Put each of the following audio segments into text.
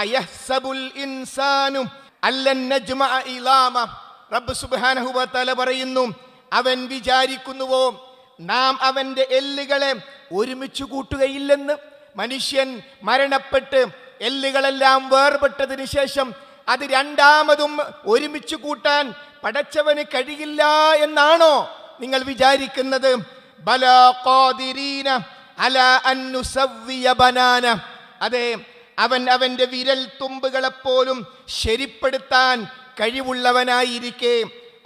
അയഹ്സബുൽ ഇൻസാനു അല്ലൻ നജ്മഅ ഇളാമ. റബ്ബ് സുബ്ഹാനഹു വ തആല പറയുന്നു, അവൻ വിചാരിക്കുന്നുവോ നാം അവന്റെ എല്ലുകളെ ഒരുമിച്ച് കൂട്ടുകയില്ലെന്ന്. മനുഷ്യൻ മരണപ്പെട്ട് എല്ലുകളെല്ലാം വേർപെട്ടതിന് ശേഷം അത് രണ്ടാമതും ഒരുമിച്ച് കൂട്ടാൻ പടച്ചവന് കഴിയില്ല എന്നാണോ നിങ്ങൾ വിചാരിക്കുന്നത്? ബലാ ഖാദിരീന അലാ അൻ നുസവ്വിയ ബനാന. അതെ, അവൻ അവന്റെ വിരൽ തുമ്പുകളെപ്പോലും ശരിപ്പെടുത്താൻ കഴിവുള്ളവനായിരിക്കെ.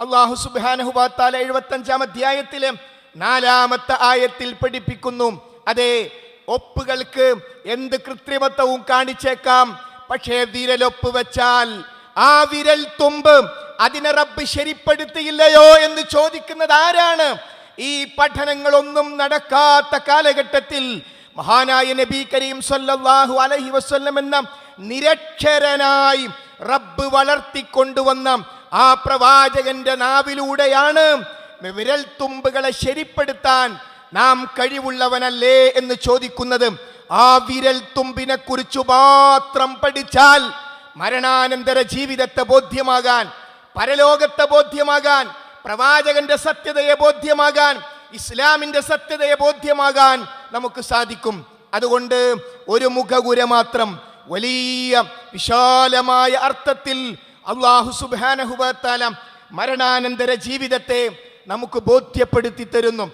അല്ലാഹു സുബ്ഹാനഹു വ തആല 75-ാം അധ്യായത്തിലെ 4-ാമത്തെ ആയത്തിൽ പഠിപ്പിക്കുന്നു, അതെ, ഒപ്പുകൾക്ക് എന്ത് കൃത്രിമത്വവും കാണിച്ചേക്കാം, പക്ഷേ വിരലൊപ്പ് വെച്ചാൽ ആ വിരൽ തുമ്പ് അതിനെ റബ്ബ് ശരിപ്പെടുത്തിയില്ലയോ എന്ന് ചോദിക്കുന്നത് ആരാണ്? ഈ പഠനങ്ങളൊന്നും നടക്കാത്ത കാലഘട്ടത്തിൽ മഹാനായ നബി കരീം സല്ലല്ലാഹു അലൈഹി വസല്ലം എന്ന നിരക്ഷരനായി റബ്ബ് വളർത്തിക്കൊണ്ടുവന്ന ആ പ്രവാചകന്റെ നാവിലൂടെയാണ് വിരൽ തുമ്പുകളെ ശരിപ്പെടുത്താൻ നാം കഴിവുള്ളവനല്ലേ എന്ന് ചോദിക്കുന്നത്. ആ വിരൽ തുമ്പിനെ കുറിച്ച് മാത്രം പഠിച്ചാൽ മരണാനന്തര ജീവിതത്തെ ബോധ്യമാകാൻ, പരലോകത്തെ ബോധ്യമാകാൻ, പ്രവാചകന്റെ സത്യതയെ ബോധ്യമാകാൻ, ഇസ്ലാമിന്റെ സത്യതയെ ബോധ്യമാകാൻ നമുക്ക് സാധിക്കും. അതുകൊണ്ട് ഒരു മുഖകുര മാത്രം വലിയ വിശാലമായ അർത്ഥത്തിൽ അല്ലാഹു സുബ്ഹാനഹു വ തആല മരണാനന്തര ജീവിതത്തെ നമുക്ക് ബോധ്യപ്പെടുത്തി തരുന്നു.